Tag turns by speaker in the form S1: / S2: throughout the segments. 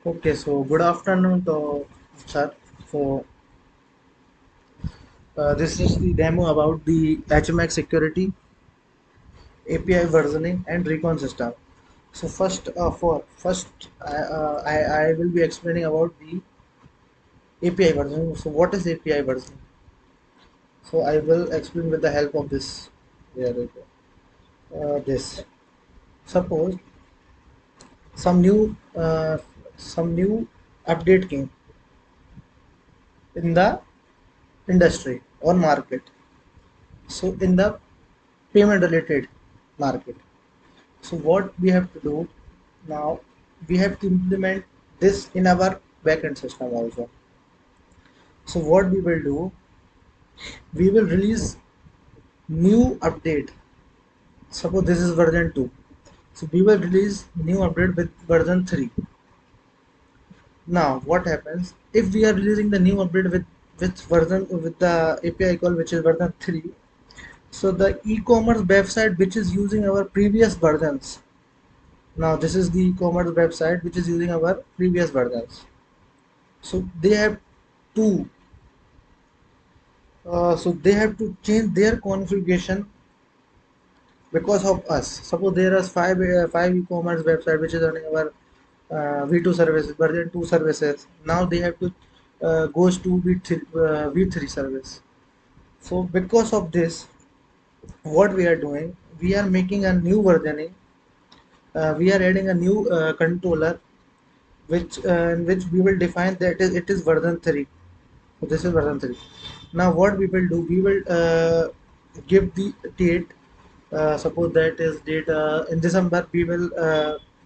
S1: Okay, so good afternoon to sir. So this is the demo about the Hmac security, API versioning, and Recon system. So I will be explaining about the API versioning. So what is API versioning? So I will explain with the help of this. Here we go. This. Suppose some new uh, some new update came in the industry or market. So in the payment related market. So what we have to do now, we have to implement this in our backend system also. So what we will do, we will release new update. Suppose this is version 2. So we will release new update with version 3. Now what happens if we are releasing the new update with the API call which is version 3. So the e-commerce website which is using our previous versions. Now this is the e-commerce website which is using our previous versions. So they have to they have to change their configuration because of us. Suppose there are five e-commerce website which is running our V2 services, version 2 services. Now they have to goes to V3 service. So because of this, what we are doing, we are making a new versioning. We are adding a new controller which in which we will define that it is version 3. So this is version 3. Now what we will do, we will give the date. Suppose that is date in December. We will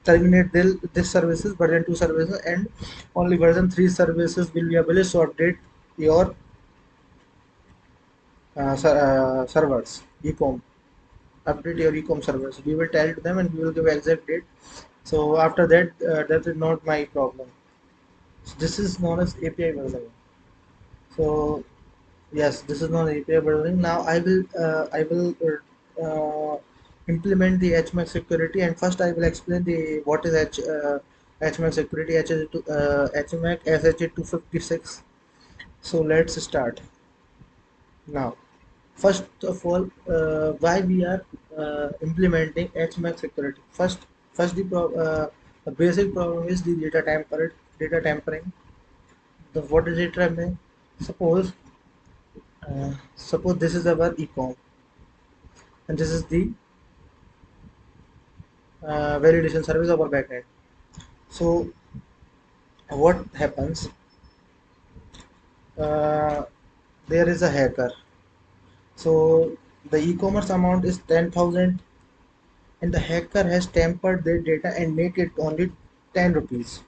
S1: terminate this services, version 2 services, and only version 3 services will be available. So update your servers, ecom. Update your ecom servers. We will tell to them and we will give exact date. So after that, that is not my problem. So this is known as API versioning. So yes, this is not API building. Now I will implement the Hmac security, and first I will explain the what is Hmac security. Hmac SHA-256. So let's start now. First of all, why we are implementing Hmac security? The basic problem is the data tampering. The what is data tampering? Suppose suppose this is our ecom and this is the validation service of our backend. So what happens, uh, there is a hacker. So the e-commerce amount is 10,000 and the hacker has tampered their data and make it only 10 rupees.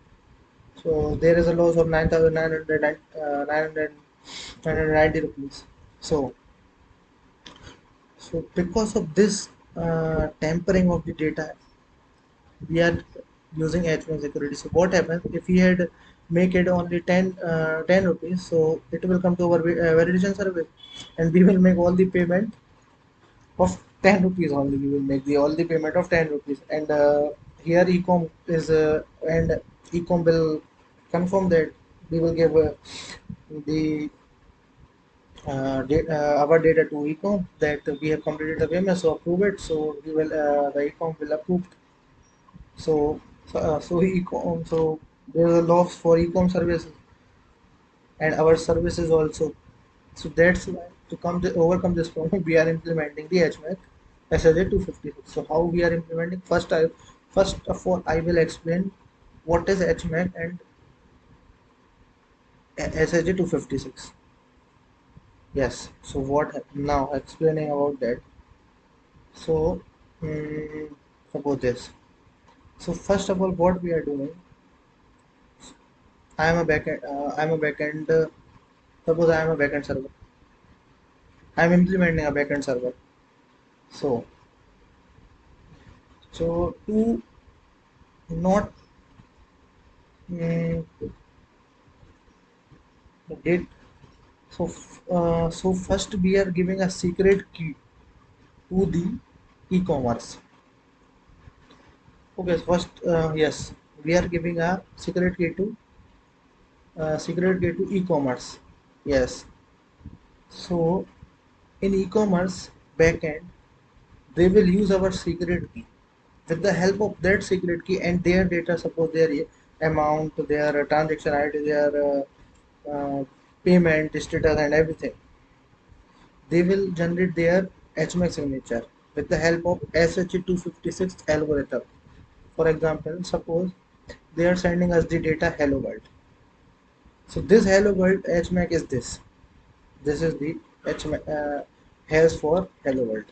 S1: So there is a loss of 990 rupees. So because of this tampering of the data, we are using H1 security. So what happens if we had make it only 10 rupees, so it will come to our validation service and we will make all the payment of 10 rupees only. We will make the all the payment of 10 rupees, and here ecom is and ecom will confirm that we will give the our data to ecom that we have completed the payment, so approve it. So we will the ecom will approve. So there's a loss for e-com services and our services also. So that's why to overcome this problem, we are implementing the HMAC SLA 256. So how we are implementing? First of all I will explain what is HMAC and SLA 256. Yes. So now explaining about that. So suppose this. So first of all, what we are doing, I am a backend. I'm a backend. Suppose I am a backend server. I'm implementing a backend server. So, to not mm, did so first we are giving a secret key to the e-commerce. Okay, first yes, we are giving a secret key to e-commerce. Yes. So in e-commerce backend, they will use our secret key. With the help of that secret key and their data, suppose their amount, their transaction ID, their payment status, and everything, they will generate their Hmac signature with the help of SH256 algorithm. For example, suppose they are sending us the data hello world. So this hello world Hmac is this. This is the Hmac has for hello world.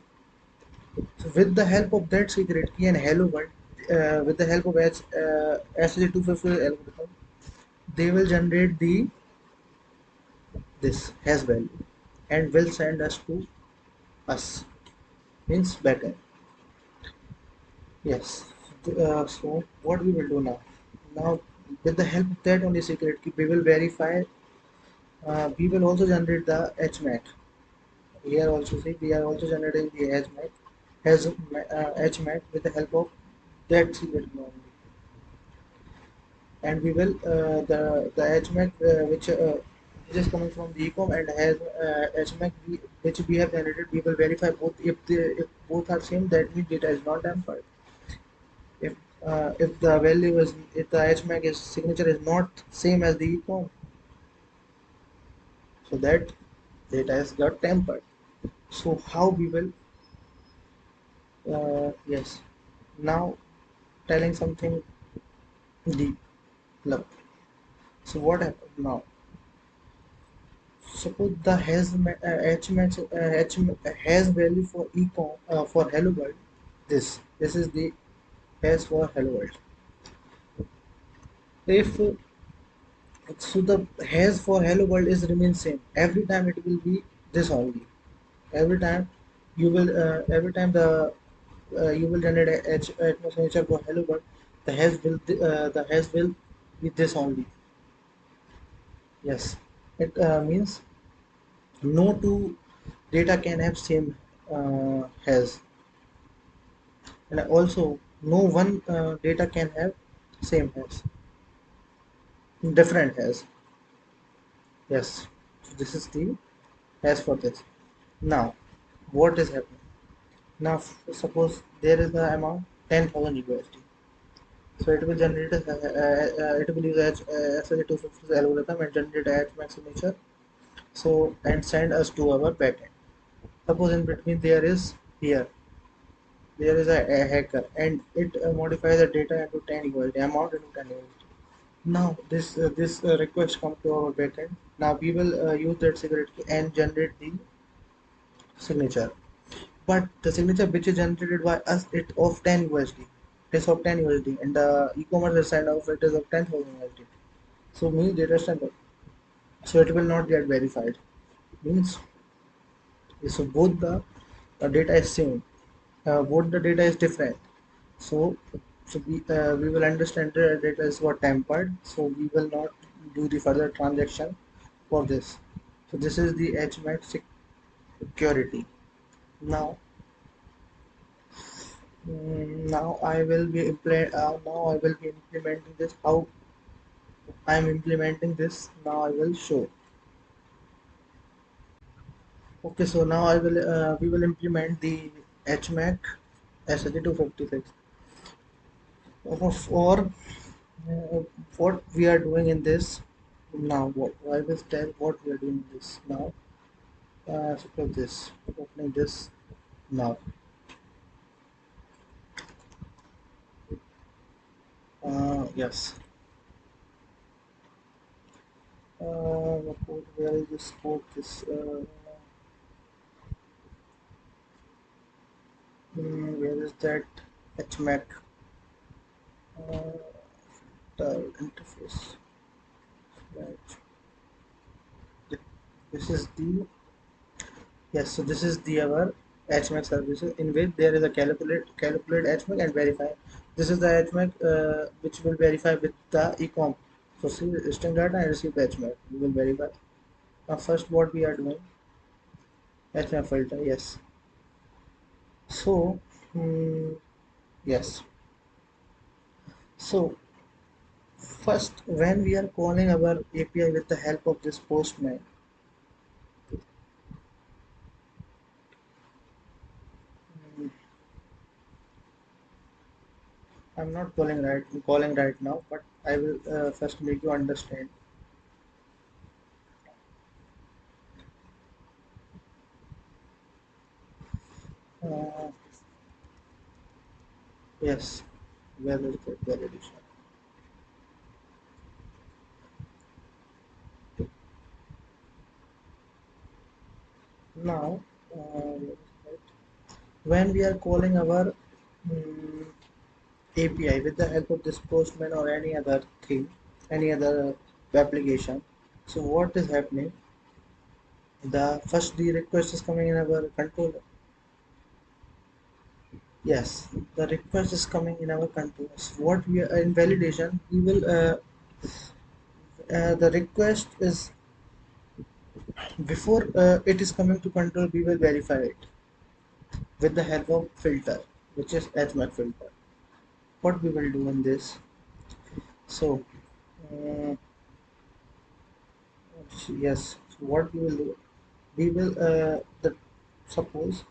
S1: So with the help of that secret key and hello world, with the help of SH256 algorithm, they will generate the this has value and will send us to us, means backend. Yes. So what we will do now? Now with the help of that only secret key, we will verify. We will also generate the Hmac. Here also see we are also generating the Hmac with the help of that secret key only, and we will the Hmac which is coming from the ecom and has Hmac which we have generated. We will verify both. If both are same, that means data is not tampered. If the value is if the Hmac is signature is not same as the ecom, so that data is got tampered. So how we will yes, now telling something deep love. So what happened now? Suppose the Hmax has value for ecom for hello world. This is the has for hello world. If so the has for hello world is remain same every time, it will be this only. Every time you will every time you will generate a signature for hello world, the has will be this only. Yes, it means no two data can have same has, and also no one data can have same has, different has. Yes, so this is the has for this. Now what is happening now? Suppose there is the amount 10,000 USD, so it will generate it will use SH250 algorithm and generate a Hmax signature, so and send us to our backend. Suppose in between there is a hacker and it modifies the data into 10 USD amount into 10 USD. Now this request come to our backend. Now we will use that secret key and generate the signature. But the signature which is generated by us it of 10 USD. It is of 10 USD and the e-commerce side of it is of 10,000 USD. So means data standard. So it will not get verified. Means so both the data is same. Both the data is different. So we will understand that data is got tampered, so we will not do the further transaction for this. So this is the Hmac security. Now now I will be implementing this. How I am implementing this now I will show. Okay, so now I will we will implement the Hmac SH256 for what we are doing in this now. What I will tell what we are doing in this now. Suppose this opening this now. Yes. What code, where is this code? This where is that Hmac uh, the interface? Right. This is the yes. So this is the our Hmac services in which there is a calculate Hmac and verify. This is the Hmac which will verify with the ecom. So see string data and receive Hmac. We will verify. Now first what we are doing Hmac filter. Yes. So yes. So First, when we are calling our API with the help of this postman, mm, I'm not calling right now, but I will first make you understand. Uh, yes, validation. Now, when we are calling our API with the help of this postman or any other thing, any other application. So what is happening? The request is coming in our controller. Yes, the request is coming in our controllers. What we are in validation, we will the request is before it is coming to control. We will verify it with the help of filter, which is Hmac filter. What we will do in this? So uh, yes, so what we will do? We will suppose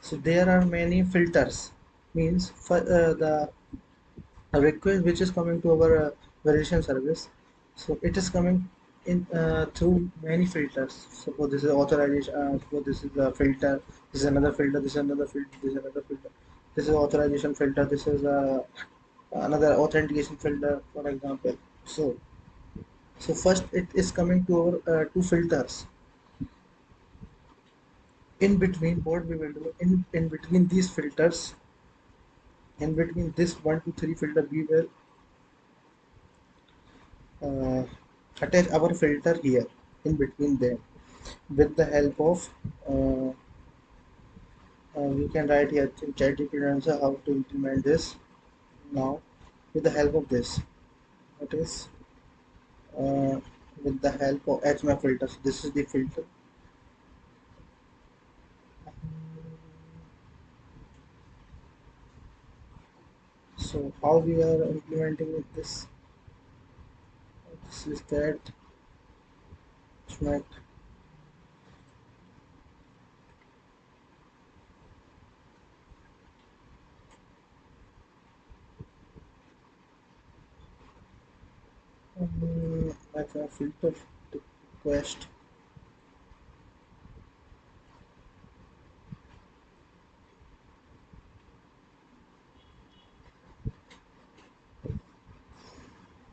S1: so there are many filters means for the request which is coming to our validation service, so it is coming in through many filters. Suppose this is authorization, suppose this is a filter, this is another filter, this is another filter, this is another filter, this is authorization filter, this is another authentication filter, for example. So first it is coming to our two filters. In between, what we will do in between these filters, in between this 1 2 3 filter, we will uh, attach our filter here in between them with the help of we can write here in ChatGPT answer how to implement this now with the help of this. That is uh, with the help of HMAC filters. This is the filter. So how we are implementing with this? This is that HMAC. HMAC filter request.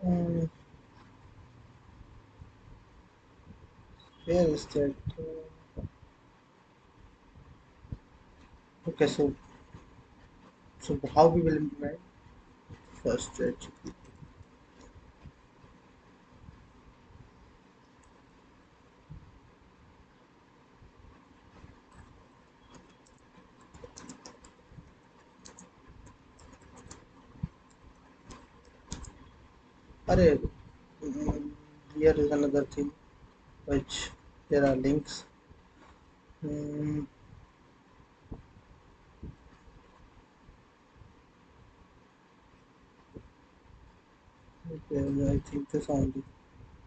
S1: Um, where is that? Okay, so how we will implement first ChatGPT. Array, mm, here is another thing which there are links. Mm, okay, I think this only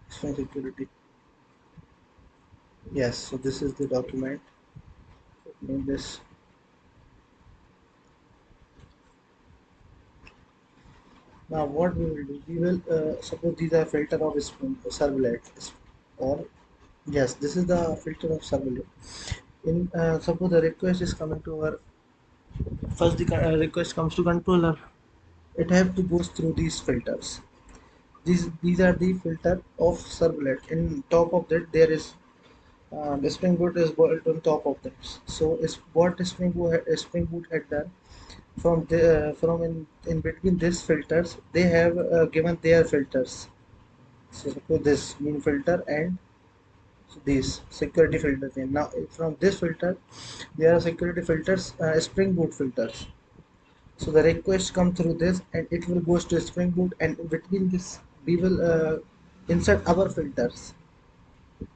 S1: explain security. Yes, so this is the document. Name this. Now what we will do? We will suppose these are filter of servlet, or yes, this is the filter of servlet. In suppose the request is coming to our first the request comes to controller. It have to go through these filters. These are the filter of servlet. In top of that there is the Spring Boot is built on top of this. So is what Spring Boot had done from in between these filters, they have given their filters. So suppose this mean filter and this security filter thing. Now from this filter, there are security filters, Spring Boot filters. So the request come through this, and it will goes to Spring Boot, and in between this, we will insert our filters,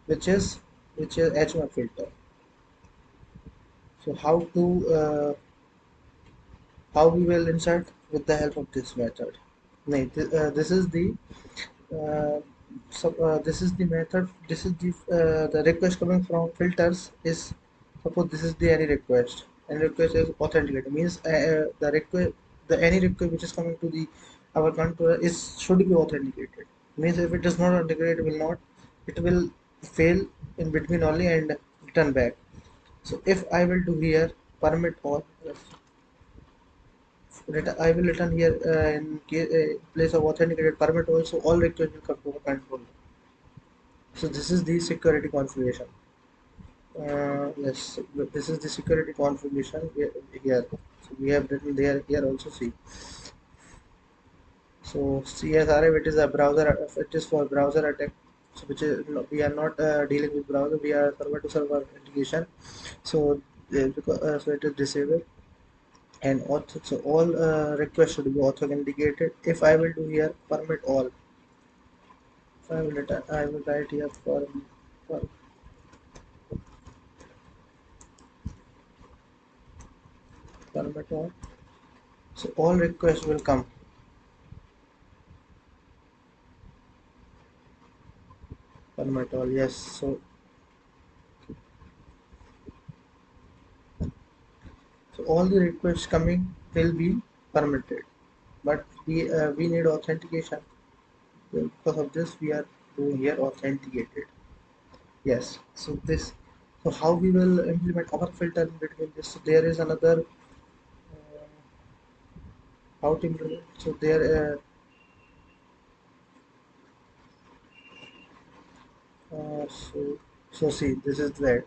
S1: which is HMAC filter. So how we will insert with the help of this method. This is the uh, this is the method. This is the request coming from filters is, suppose this is the any request. Any request is authenticated means the request, the any request which is coming to the our controller is should be authenticated. Means if it is not authenticated, it will not, it will fail in between only and return back. So if I will do here permit all, I will return here in place of authenticated permit also all requests will come to our control. So this is the security configuration. Yes, this is the security configuration here. So we have written there here also see. So CSRF, it is a browser, it is for browser attack. So which is we are not dealing with browser, we are server to server integration. So so it is disabled. And author, so all requests should be authenticated. If I will do here permit all, so I will write here for permit all, so all requests will come permit all. Yes, so all the requests coming will be permitted, but we need authentication. Because of this we are doing here authenticated. Yes, so this, so how we will implement our filter in between this. So there is another how to implement. So there so see, this is that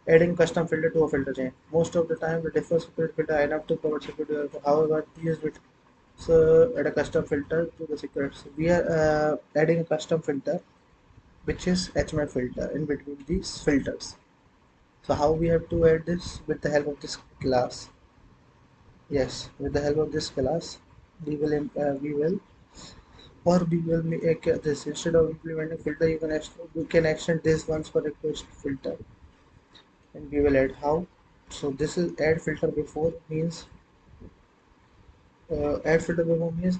S1: adding custom filter to a filter chain. Most of the time, the default security filter enough to provide security. However, use it, so add a custom filter to the security. So we are adding a custom filter, which is Hmac filter in between these filters. So how we have to add this with the help of this class? Yes, with the help of this class, we will or we will make this instead of implementing filter. You can extend this once for request filter, and we will add how. So this is add filter before means add filter before means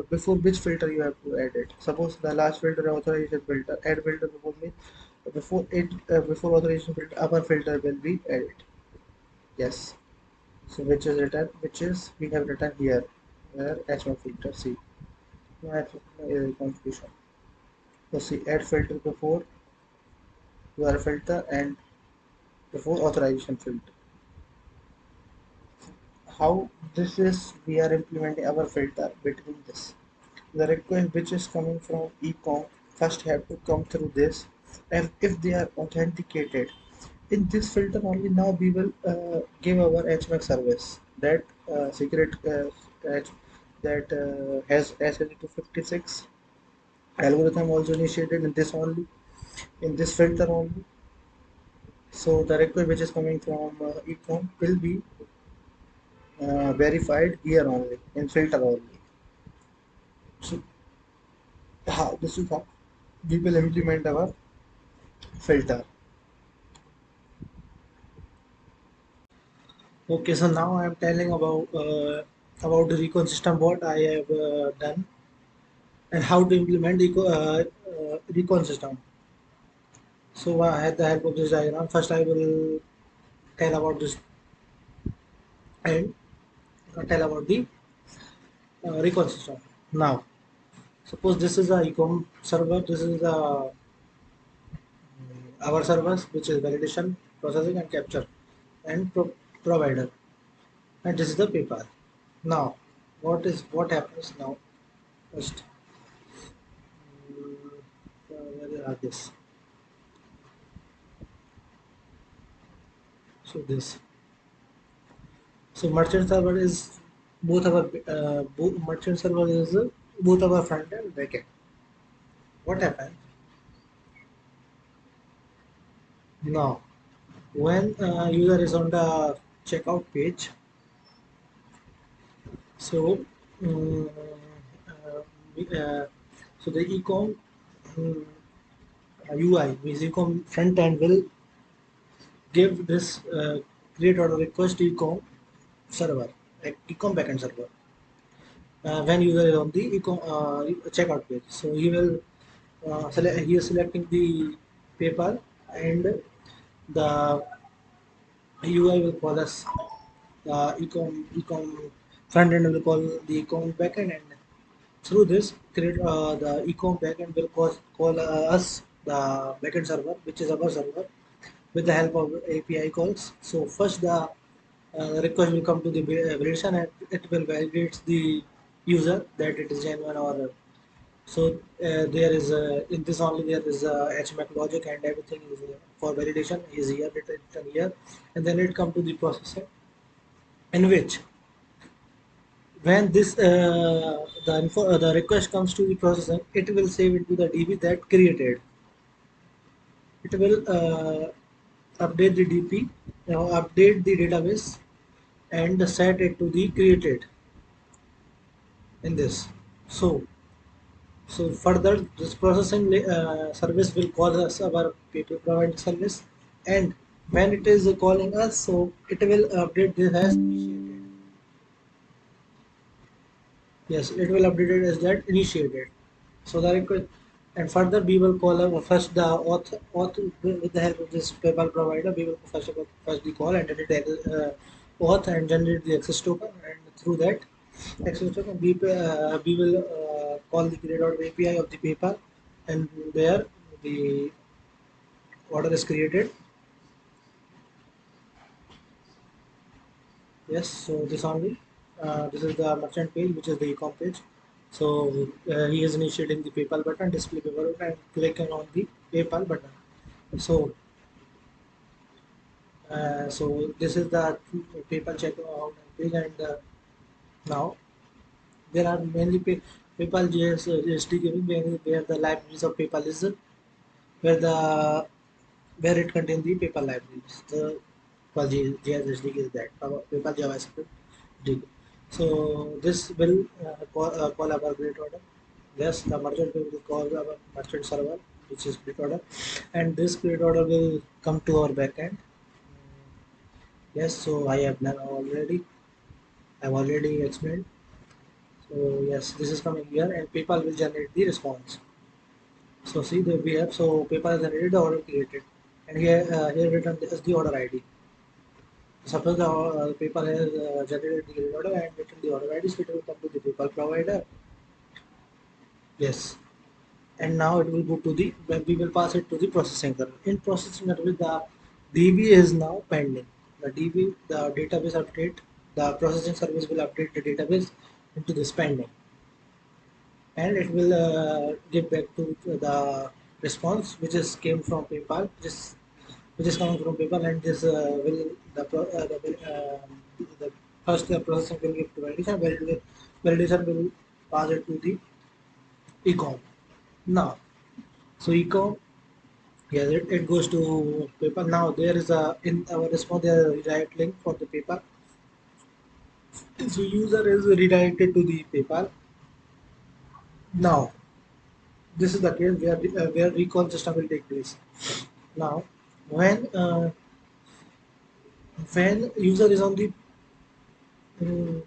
S1: before which filter you have to add it. Suppose the last filter authorization filter, add filter before means before it before authorization filter upper filter will be added. Yes. So which is written, which is we have written here where H1 filter see. No configuration. So see add filter before your filter and before authorization filter. How this is we are implementing our filter between this. The request which is coming from ecom first have to come through this, and if they are authenticated in this filter only, now we will give our HMAC service that secret H- that has S256 algorithm also initiated in this only, in this filter only. So the request which is coming from ecom will be verified here only in filter only. So how this is how we will implement our filter. Okay, so now I am telling about the Recon system, what I have done and how to implement Recon system. So I had the help of this diagram. First, I will tell about this and tell about the Recon system. Now, suppose this is a ecom server. This is our servers, which is validation, processing, and capture, and provider. And this is the PayPal. Now, what happens now? First, where are this? So this. So merchant server is both merchant server is both our front and back end. What happens now when user is on the checkout page? So um, uh, so the ecom um, UI, which ecom front end will give this create order request to ecom server, ecom backend server. when user is on the checkout page. So he is selecting the PayPal, and the UI will call us the ecom front end will call the ecom backend, and through this create the ecom backend will call us the backend server, which is our server, with the help of API calls. So first the request will come to the validation, and it will validate the user that it is genuine or so. There is in this only there is Hmac logic, and everything is for validation is here written here, and then it come to the processing, in which when the request comes to the processor, it will save into the DB that created. It will update the DP, update the database, and set it to the created in this. So, so further, this processing service will call us our people provide service, and when it is calling us, so it will update this as initiated. Yes, it will update it as that initiated. So the request, and further we will call first the auth with the help of this PayPal provider. We will first the call and generate the auth and generate the access token, and through that access token we will call the create API of the PayPal, and there the order is created. Yes, so this only. This is the merchant page, which is the e-com page. So he is initiating the PayPal button, display PayPal button, and clicking on the PayPal button. So, so this is the PayPal checkout page, and now there are mainly PayPal SDK where the libraries of PayPal is where the where it contains the PayPal libraries. The JS SDK is that PayPal JavaScript SDK. So this will call our great order. Yes, the merchant will call our merchant server, which is great order, and this great order will come to our backend. Yes, so I have done already. I've already explained. So yes, this is coming here, and PayPal will generate the response. So see that we have, so PayPal has generated the order created, and here written is the order ID. Suppose the PayPal has generated the order and written the order ID, so it will come to the PayPal provider. Yes, and now it will go to the, when we will pass it to the processing server. In processing server, the DB is now pending. The DB, the database update, the processing service will update the database into this pending, and it will give back to the response which is came from PayPal, which is coming from PayPal, and this will the first processing will give to validation. Validation will pass it to the ecom. Now, so ecom, yeah, it goes to PayPal. Now there is a, in our response there is a redirect link for the PayPal. So user is redirected to the PayPal. Now this is the case where recall system will take place. Now, when uh, when user is on the um,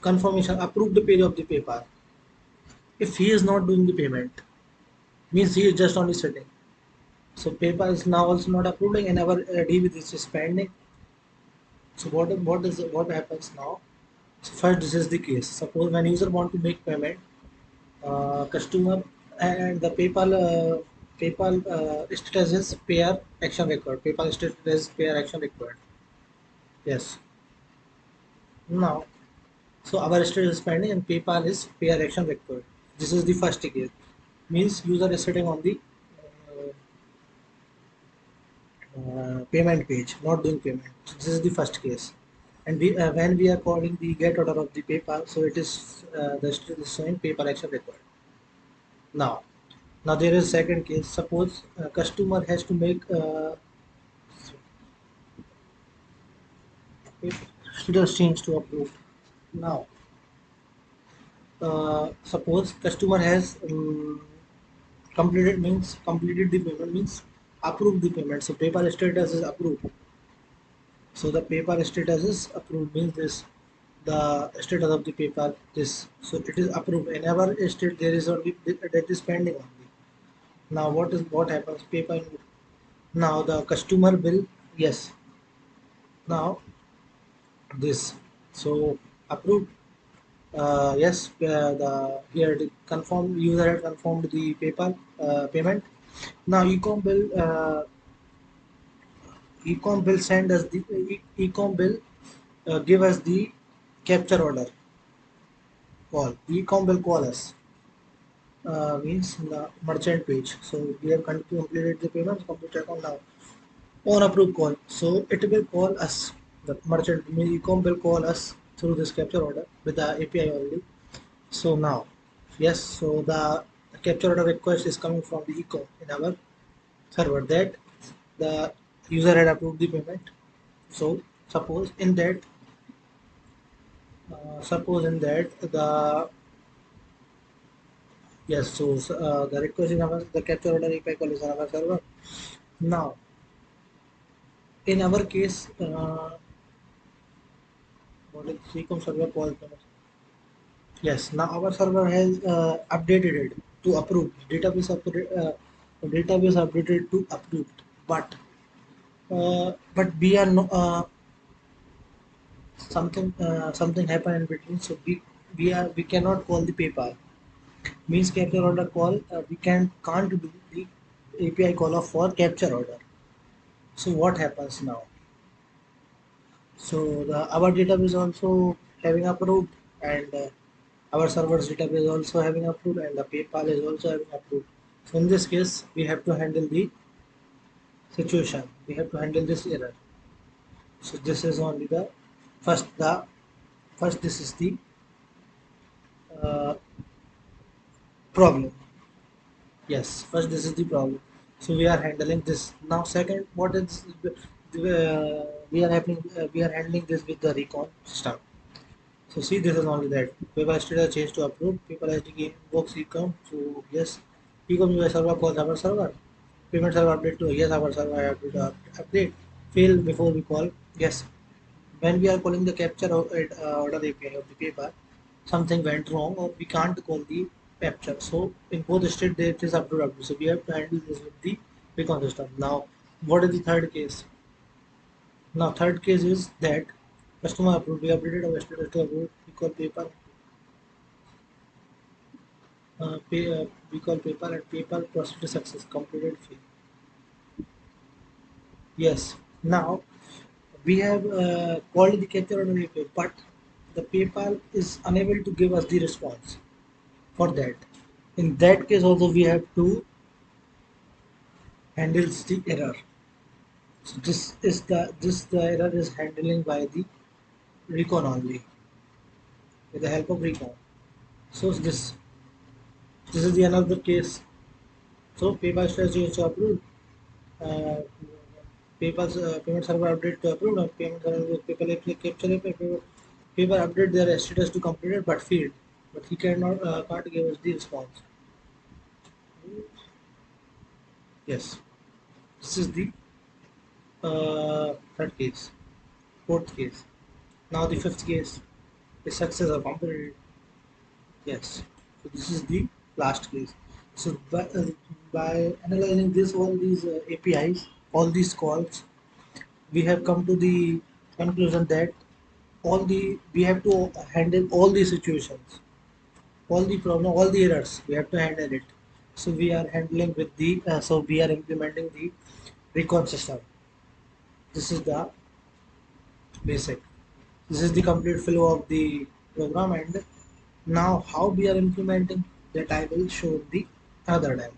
S1: confirmation approved page of the PayPal, if he is not doing the payment, means he is just only sitting. So PayPal is now also not approving, and our DB this is pending. So what happens now? So first, this is the case. Suppose when user want to make payment, customer and the PayPal status is pair action required. PayPal status is pair action required. Yes. Now, so our status is pending and PayPal is pair action required. This is the first case. Means user is sitting on the payment page, not doing payment. So this is the first case. And when we are calling the get order of the PayPal, so it is the status is showing PayPal action required. Now, now there is second case. Suppose customer has to make status change to approved. Now, suppose customer has completed the payment means approved the payment. So PayPal status is approved. So the PayPal status is approved means this. the status of the PayPal this, so it is approved. In our state there is only that is pending only. Now what happens PayPal, now the customer bill, yes, now this, so approved, yes, the here the confirm user had confirmed the PayPal payment. Now ecom bill send us the ecom bill give us the capture order call. Ecom will call us, means the merchant page. So we have completed the payments, complete account now. On approve call. So it will call us, the merchant, ecom will call us through this capture order with the API already. So now, yes, so the capture order request is coming from the ecom in our server that the user had approved the payment. So suppose in that the yes, so the request in our the capture order API call is on our server. Now, in our case, what is Recon server call? Yes, now our server has updated it to approved. Database updated to approved, but we are no, something happened in between. So we cannot call the PayPal. Means capture order call. We can't do the API call of for capture order. So what happens now? So our database also having approved, and our server's database also having approved, and the PayPal is also having approved. So in this case, we have to handle the situation. We have to handle this error. So this is only the first. This is the uh, problem. Yes, first this is the problem. So we are handling this now. Second, what is we are handling this with the recon system. So see, this is only that. Paper status change to approved. People SDK invokes ecom. So yes, ecom UI server calls our server. Payment server update to yes, our server have to update. Fail before we call. Yes, when we are calling the capture order API of the paper, something went wrong or we can't call the capture. So in both state there it is up to update. So we have to handle this with the recon system. Now, what is the third case? Now third case is that customer approved. We updated our status to approved. We call paper. We call PayPal and PayPal processed success completed fee. Yes. Now we have called the capture order API, but the PayPal is unable to give us the response for that. In that case, also we have to handle the error. So the error is handling by the Recon only with the help of Recon. So this is the another case. So PayPal strategy is approved. Uh, PayPal's payment server update to approved, and payment server PayPal API capture API. PayPal update their status to completed but failed. But he can't give us the response. Yes, this is the third case. Fourth case. Now the fifth case is success or completed. Yes. So this is the last case. So by analyzing this all these APIs, all these calls, we have come to the conclusion that we have to handle all the situations, all the problem, all the errors. We have to handle it. So we are handling with the so we are implementing the recon system. This is the basic. This is the complete flow of the program, and now how we are implementing that I will show the other time.